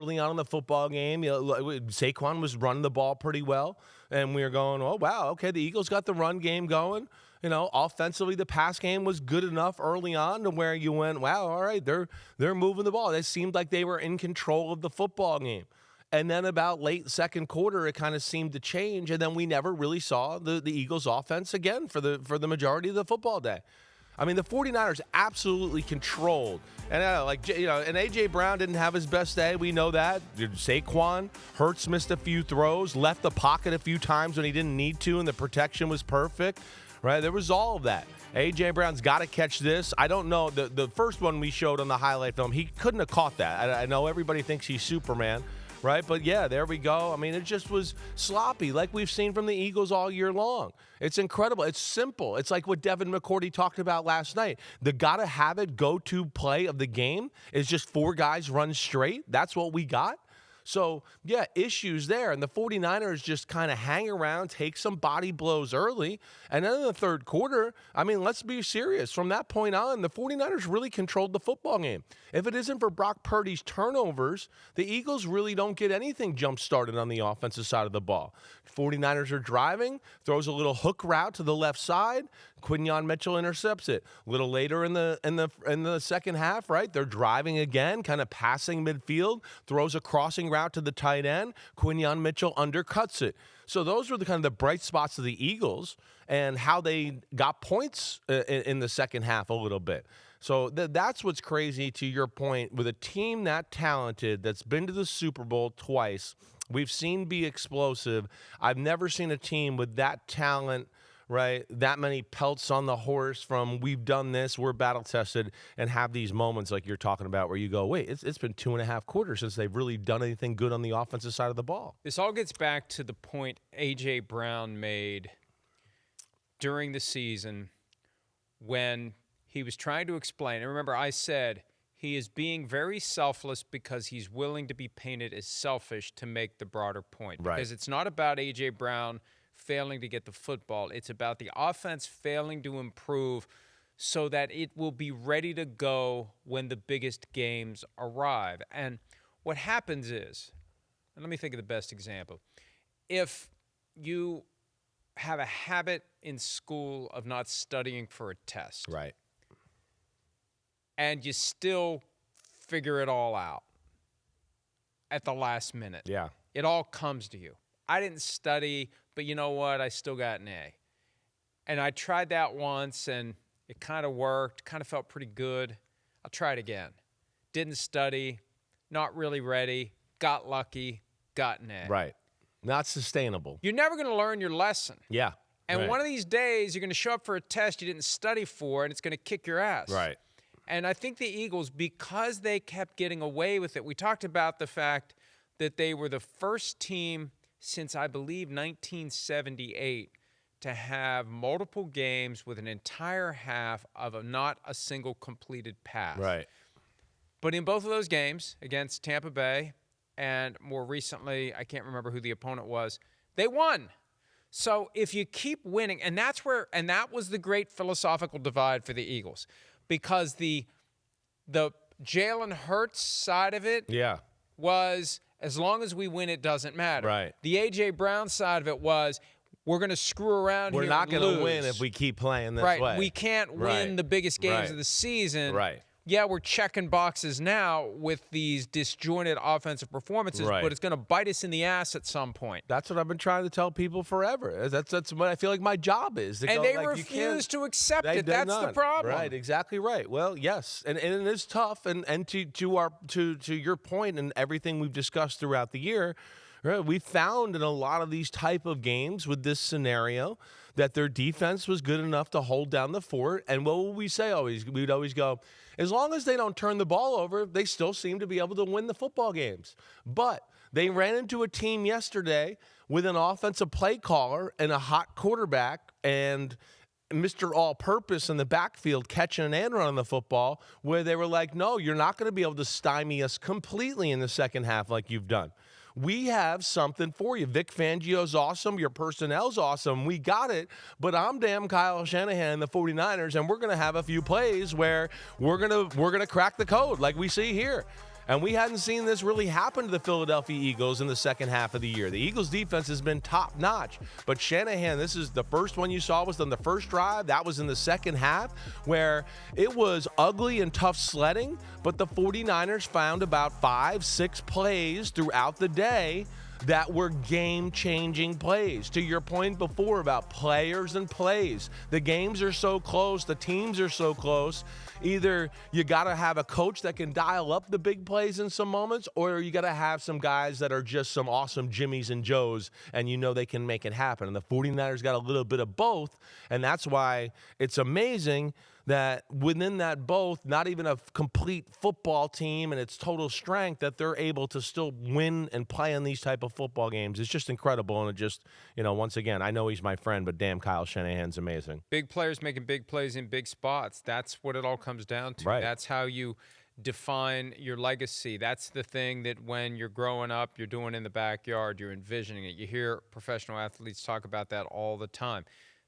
early on in the football game, Saquon was running the ball pretty well, and we were going, oh, wow, okay, the Eagles got the run game going. Offensively, the pass game was good enough early on to where you went, wow, all right, they're moving the ball. It seemed like they were in control of the football game. And then about late second quarter, it kind of seemed to change, and then we never really saw the Eagles' offense again for the majority of the football day. I mean, the 49ers absolutely controlled. And and A.J. Brown didn't have his best day. We know that. Saquon, Hurts missed a few throws, left the pocket a few times when he didn't need to, and the protection was perfect. Right? There was all of that. A.J. Brown's got to catch this. I don't know. The first one we showed on the highlight film, he couldn't have caught that. I know everybody thinks he's Superman. Right? But, yeah, there we go. I mean, it just was sloppy like we've seen from the Eagles all year long. It's incredible. It's simple. It's like what Devin McCourty talked about last night. The gotta-have-it go-to play of the game is just 4 guys run straight. That's what we got. So, yeah, issues there. And the 49ers just kind of hang around, take some body blows early. And then in the third quarter, I mean, let's be serious. From that point on, the 49ers really controlled the football game. If it isn't for Brock Purdy's turnovers, the Eagles really don't get anything jump-started on the offensive side of the ball. 49ers are driving, throws a little hook route to the left side. Quinyon Mitchell intercepts it. A little later in the second half, right? They're driving again, kind of passing midfield, throws a crossing route to the tight end. Quinyon Mitchell undercuts it. So those were the kind of the bright spots of the Eagles and how they got points in the second half a little bit. So that's what's crazy, to your point, with a team that talented that's been to the Super Bowl twice. We've seen be explosive. I've never seen a team with that talent, right? That many pelts on the horse from we've done this, we're battle tested, and have these moments like you're talking about where you go, wait, it's been 2.5 quarters since they've really done anything good on the offensive side of the ball. This all gets back to the point A.J. Brown made during the season when he was trying to explain. And remember, I said he is being very selfless because he's willing to be painted as selfish to make the broader point. Right. Because it's not about A.J. Brown failing to get the football. It's about the offense failing to improve so that it will be ready to go when the biggest games arrive. And what happens is, and let me think of the best example. If you have a habit in school of not studying for a test. Right. And you still figure it all out at the last minute. Yeah. It all comes to you. I didn't study, but you know what? I still got an A. And I tried that once, and it kind of worked, kind of felt pretty good. I'll try it again. Didn't study, not really ready, got lucky, got an A. Right. Not sustainable. You're never going to learn your lesson. Yeah. And right. one of these days, you're going to show up for a test you didn't study for, and it's going to kick your ass. Right. And I think the Eagles, because they kept getting away with it, we talked about the fact that they were the first team since, I believe, 1978 to have multiple games with an entire half of not a single completed pass. Right. But in both of those games, against Tampa Bay and more recently, I can't remember who the opponent was, they won. So if you keep winning, and that was the great philosophical divide for the Eagles, because the Jalen Hurts side of it was, as long as we win, it doesn't matter. Right. The A.J. Brown side of it was, we're going to screw around We're here not going to win if we keep playing this way. Right. We can't win the biggest games of the season. Right. Yeah, we're checking boxes now with these disjointed offensive performances, but it's going to bite us in the ass at some point. That's what I've been trying to tell people forever. That's what I feel like my job is. And they refuse to accept it. That's the problem. Right, exactly right. Well, yes, and it is tough. And to your point and everything we've discussed throughout the year, right, we found in a lot of these type of games with this scenario that their defense was good enough to hold down the fort. And what would we say always? We'd always go, as long as they don't turn the ball over, they still seem to be able to win the football games. But they ran into a team yesterday with an offensive play caller and a hot quarterback and Mr. All-Purpose in the backfield catching an end run on the football, where they were like, no, you're not going to be able to stymie us completely in the second half like you've done. We have something for you. Vic Fangio's awesome. Your personnel's awesome. We got it. But I'm damn Kyle Shanahan and the 49ers, and we're going to have a few plays where we're gonna crack the code like we see here. And we hadn't seen this really happen to the Philadelphia Eagles in the second half of the year. The Eagles defense has been top notch, but Shanahan, this is the first one you saw was on the first drive. That was in the second half where it was ugly and tough sledding, but the 49ers found about 5-6 plays throughout the day that were game-changing plays. To your point before about players and plays, the games are so close, the teams are so close. Either you got to have a coach that can dial up the big plays in some moments, or you got to have some guys that are just some awesome Jimmies and Joes, and you know they can make it happen. And the 49ers got a little bit of both, and that's why it's amazing that within that both, not even a complete football team and its total strength, that they're able to still win and play in these type of football games. It's just incredible. And it just, once again, I know he's my friend, but damn, Kyle Shanahan's amazing. Big players making big plays in big spots. That's what it all comes down to. Right. That's how you define your legacy. That's the thing that when you're growing up, you're doing in the backyard, you're envisioning it. You hear professional athletes talk about that all the time.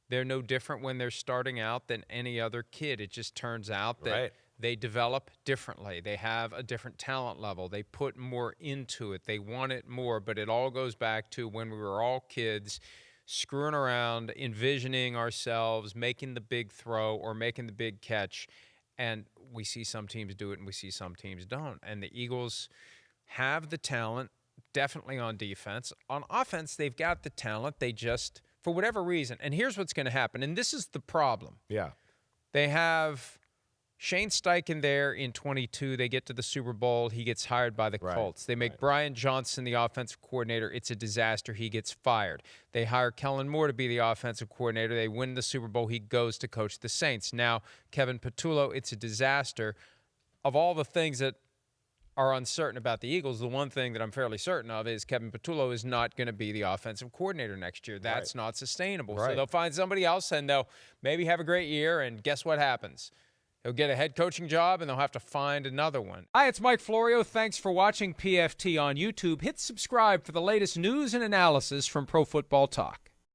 They're no different when they're starting out than any other kid. It just turns out that they develop differently. They have a different talent level. They put more into it. They want it more, but it all goes back to when we were all kids screwing around, envisioning ourselves, making the big throw or making the big catch. And we see some teams do it and we see some teams don't. And the Eagles have the talent, definitely on defense. On offense, they've got the talent. They just, for whatever reason, and here's what's going to happen, and this is the problem. Yeah. They have Shane Steichen there in 22. They get to the Super Bowl. He gets hired by the Colts. They make Brian Johnson the offensive coordinator. It's a disaster. He gets fired. They hire Kellen Moore to be the offensive coordinator. They win the Super Bowl. He goes to coach the Saints. Now, Kevin Patullo, it's a disaster. Of all the things that are uncertain about the Eagles, the one thing that I'm fairly certain of is Kevin Patullo is not going to be the offensive coordinator next year. That's not sustainable. So they'll find somebody else, and they'll maybe have a great year, and guess what happens? He'll get a head coaching job, and they'll have to find another one. Hi, it's Mike Florio. Thanks for watching PFT on YouTube. Hit subscribe for the latest news and analysis from Pro Football Talk.